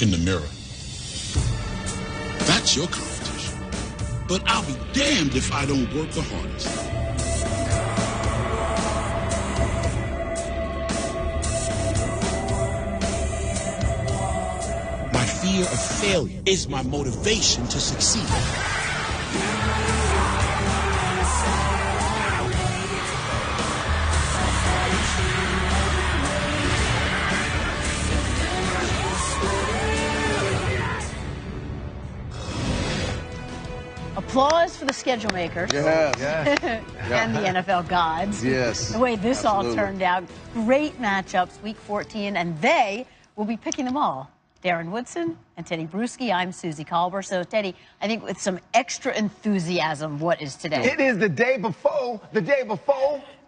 in the mirror. That's your competition. But I'll be damned if I don't work the hardest. My fear of failure is my motivation to succeed. Applause for the schedule makers. Yes. And the NFL gods. Yes. The way this absolutely. all turned out. Great matchups, Week 14, and they will be picking them all. Darren Woodson and Teddy Bruschi. I'm Susie Colbert. So, Teddy, I think with some extra enthusiasm, what is today? It is the day before,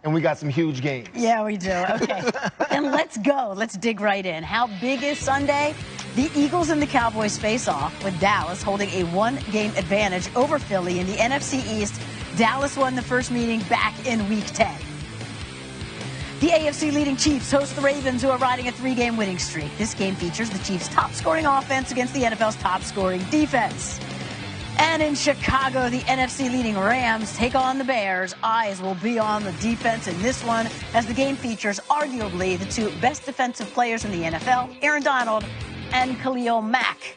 and we got some huge games. Yeah, we do. Okay. Then let's go. Let's dig right in. How big is Sunday? The Eagles and the Cowboys face off with Dallas holding a one-game advantage over Philly in the NFC East. Dallas won the first meeting back in Week 10. The AFC-leading Chiefs host the Ravens, who are riding a three-game winning streak. This game features the Chiefs' top-scoring offense against the NFL's top-scoring defense. And in Chicago, the NFC-leading Rams take on the Bears. Eyes will be on the defense in this one, as the game features arguably the two best defensive players in the NFL, Aaron Donald and Khalil Mack.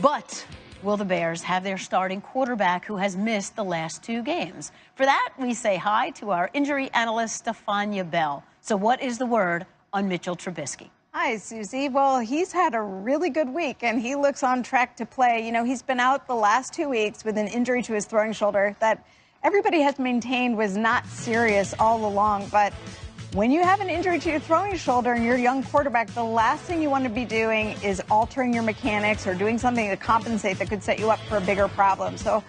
But will the Bears have their starting quarterback, who has missed the last two games? For that, we say hi to our injury analyst, Stefania Bell. So what is the word on Mitchell Trubisky? Hi, Susie. Well, he's had a really good week, and he looks on track to play. You know, he's been out the last 2 weeks with an injury to his throwing shoulder that everybody has maintained was not serious all along. But when you have an injury to your throwing shoulder and you're a young quarterback, the last thing you want to be doing is altering your mechanics or doing something to compensate that could set you up for a bigger problem. So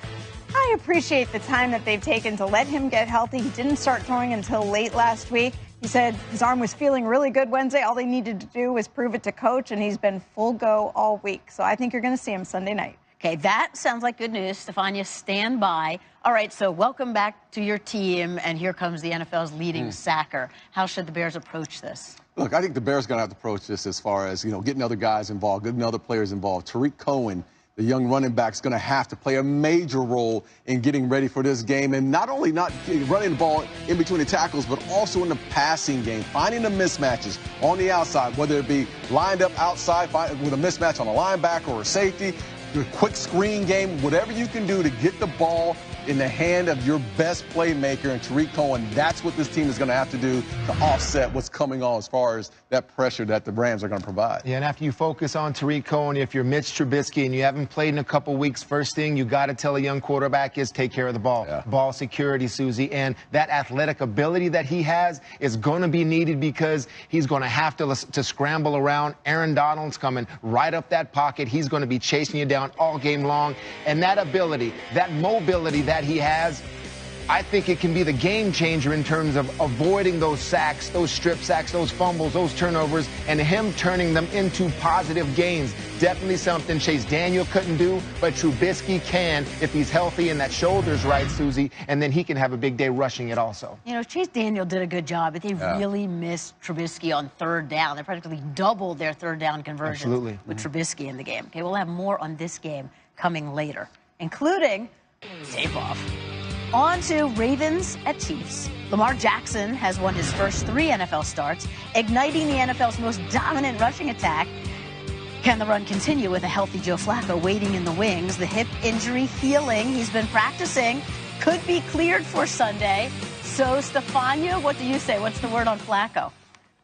I appreciate the time that they've taken to let him get healthy. He didn't start throwing until late last week. He said his arm was feeling really good Wednesday. All they needed to do was prove it to coach, and he's been full go all week. So I think you're going to see him Sunday night. Okay, that sounds like good news. Stefania, stand by. All right, so welcome back to your team, and here comes the NFL's leading sacker. How should the Bears approach this? Look, I think the Bears are going to have to approach this as far as, getting other guys involved, getting other players involved. Tariq Cohen, the young running back, is going to have to play a major role in getting ready for this game, and not only not running the ball in between the tackles, but also in the passing game, finding the mismatches on the outside, whether it be lined up outside with a mismatch on a linebacker or a safety, your quick screen game, whatever you can do to get the ball in the hand of your best playmaker, and Tariq Cohen. That's what this team is going to have to do to offset what's coming on as far as that pressure that the Rams are going to provide. Yeah, and after you focus on Tariq Cohen, if you're Mitch Trubisky and you haven't played in a couple weeks, first thing you got to tell a young quarterback is take care of the ball. Yeah. Ball security, Susie, and that athletic ability that he has is going to be needed because he's going to have to scramble around. Aaron Donald's coming right up that pocket. He's going to be chasing you down all game long, and that ability, that mobility that he has, I think it can be the game changer in terms of avoiding those sacks, those strip sacks, those fumbles, those turnovers, and him turning them into positive gains. Definitely something Chase Daniel couldn't do, but Trubisky can if he's healthy and that shoulder's right, Susie, and then he can have a big day rushing it also. You know, Chase Daniel did a good job, but they really missed Trubisky on third down. They practically doubled their third down conversion with Trubisky in the game. Okay, we'll have more on this game coming later, including tape-off. On to Ravens at Chiefs. Lamar Jackson has won his first 3 NFL starts, igniting the NFL's most dominant rushing attack. Can the run continue with a healthy Joe Flacco waiting in the wings? The hip injury healing. He's been practicing. Could be cleared for Sunday. So, Stefania, what do you say? What's the word on Flacco?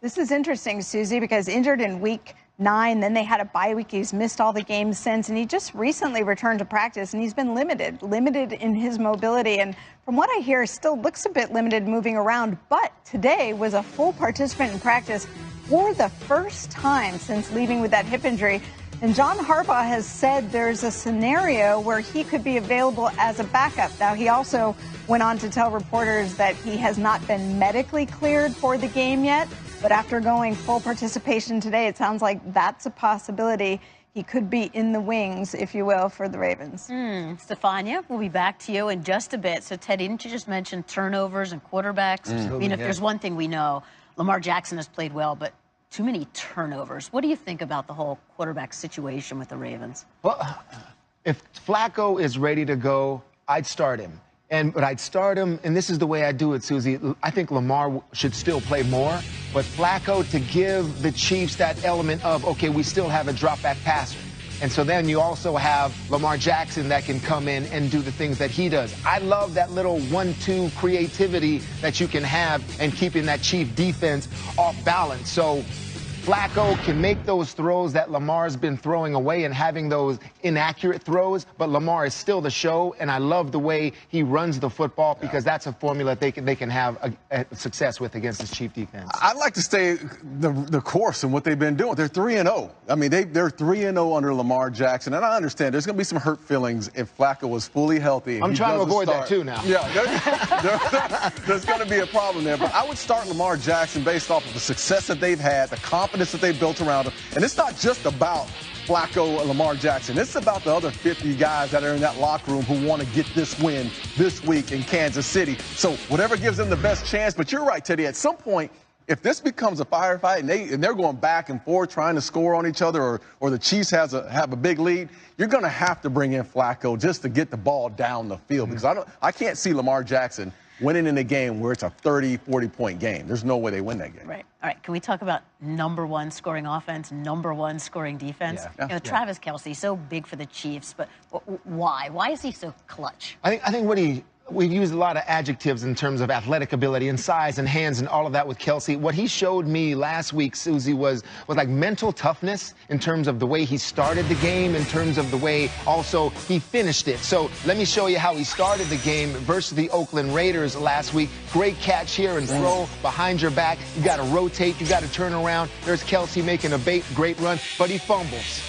This is interesting, Susie, because injured in Week 9, then they had a bye week. He's missed all the games since, and he just recently returned to practice, and he's been limited in his mobility. And from what I hear, still looks a bit limited moving around. But today was a full participant in practice for the first time since leaving with that hip injury. And John Harbaugh has said there's a scenario where he could be available as a backup. Now, he also went on to tell reporters that he has not been medically cleared for the game yet. But after going full participation today, it sounds like that's a possibility. He could be in the wings, if you will, for the Ravens. Stefania, we'll be back to you in just a bit. So, Ted, didn't you just mention turnovers and quarterbacks? I mean, if there's one thing we know, Lamar Jackson has played well, but too many turnovers. What do you think about the whole quarterback situation with the Ravens? Well, if Flacco is ready to go, I'd start him. But I'd start him, and this is the way I do it, Susie. I think Lamar should still play more, but Flacco to give the Chiefs that element of, okay, we still have a drop-back passer. And so then you also have Lamar Jackson that can come in and do the things that he does. I love that little 1-2 creativity that you can have and keeping that Chief defense off balance. So Flacco can make those throws that Lamar's been throwing away and having those inaccurate throws, but Lamar is still the show, and I love the way he runs the football because that's a formula they can have a success with against this Chief defense. I'd like to stay the course and what they've been doing. They're 3-0. I mean, they're 3-0 under Lamar Jackson, and I understand there's going to be some hurt feelings if Flacco was fully healthy. I'm trying to avoid that too now. Yeah, there's going to be a problem there, but I would start Lamar Jackson based off of the success that they've had, the confidence that they built around him. And it's not just about Flacco and Lamar Jackson. It's about the other 50 guys that are in that locker room who want to get this win this week in Kansas City. So whatever gives them the best chance. But you're right, Teddy. At some point, if this becomes a firefight and they're going back and forth trying to score on each other or the Chiefs have a big lead, you're going to have to bring in Flacco just to get the ball down the field. Because I can't see Lamar Jackson winning in a game where it's a 30, 40-point game. There's no way they win that game. Right. All right. Can we talk about #1 scoring offense, #1 scoring defense? Yeah. You know, Travis Kelce, so big for the Chiefs, but why? Why is he so clutch? I think we've used a lot of adjectives in terms of athletic ability and size and hands and all of that with Kelce. What he showed me last week, Susie, was like mental toughness in terms of the way he started the game, in terms of the way also he finished it. So let me show you how he started the game versus the Oakland Raiders last week. Great catch here and throw behind your back. You got to rotate. You got to turn around. There's Kelce making a great run, but he fumbles.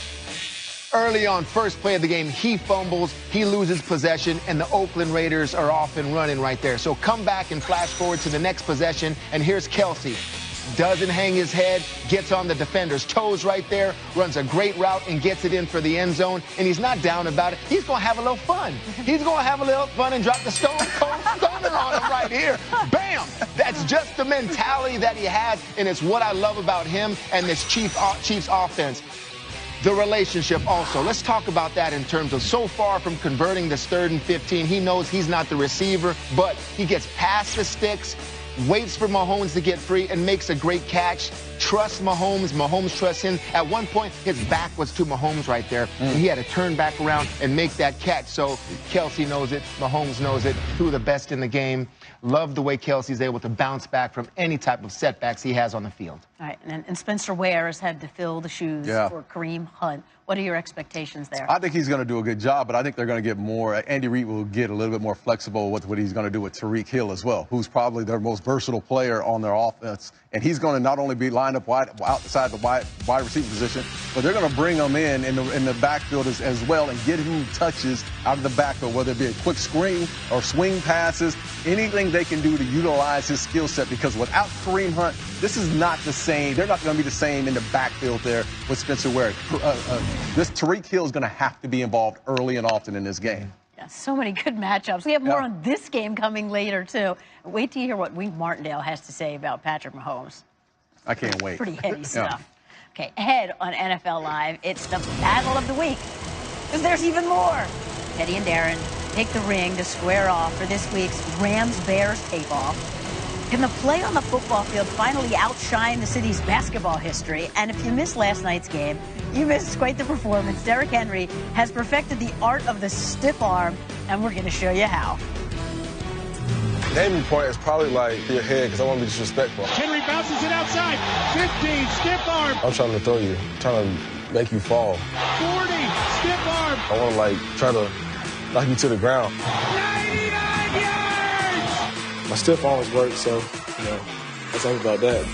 Early on, first play of the game, he fumbles, he loses possession, and the Oakland Raiders are off and running right there. So come back and flash forward to the next possession, and here's Kelce. Doesn't hang his head, gets on the defender's toes right there, runs a great route and gets it in for the end zone, and he's not down about it. He's going to have a little fun. He's going to have a little fun and drop the stone cold stunner on him right here. Bam! That's just the mentality that he has, and it's what I love about him and this Chiefs offense. The relationship also. Let's talk about that in terms of so far from converting this 3rd and 15. He knows he's not the receiver, but he gets past the sticks, waits for Mahomes to get free, and makes a great catch. Trusts Mahomes. Mahomes trusts him. At one point, his back was to Mahomes right there, and he had to turn back around and make that catch. So Kelce knows it. Mahomes knows it. Two of the best in the game. Love the way Kelce's able to bounce back from any type of setbacks he has on the field. All right, and Spencer Ware has had to fill the shoes for Kareem Hunt. What are your expectations there? I think he's going to do a good job, but I think they're going to get more. Andy Reid will get a little bit more flexible with what he's going to do with Tyreek Hill as well, who's probably their most versatile player on their offense. And he's going to not only be lined up outside the wide receiver position, but they're going to bring him in the backfield as well and get him touches out of the backfield, whether it be a quick screen or swing passes, anything they can do to utilize his skill set, because without Kareem Hunt, this is not the same. They're not going to be the same in the backfield there with Spencer Ware. This Tyreek Hill is going to have to be involved early and often in this game. Yeah, so many good matchups. We have more on this game coming later, too. Wait till you hear what Wink Martindale has to say about Patrick Mahomes. I can't wait. Pretty heady stuff. Okay, ahead on NFL Live, it's the battle of the week, because there's even more. Teddy and Darren take the ring to square off for this week's Rams-Bears takeoff. Can the play on the football field finally outshine the city's basketball history? And if you missed last night's game, you missed quite the performance. Derrick Henry has perfected the art of the stiff arm, and we're going to show you how. Naming point is probably like your head, because I want to be disrespectful. Henry bounces it outside. 15, stiff arm. I'm trying to throw you. I'm trying to make you fall. 40, stiff arm. I want to, like, try to knock you to the ground. 99 yards! My stiff arms work, so, you know, let's talk about that.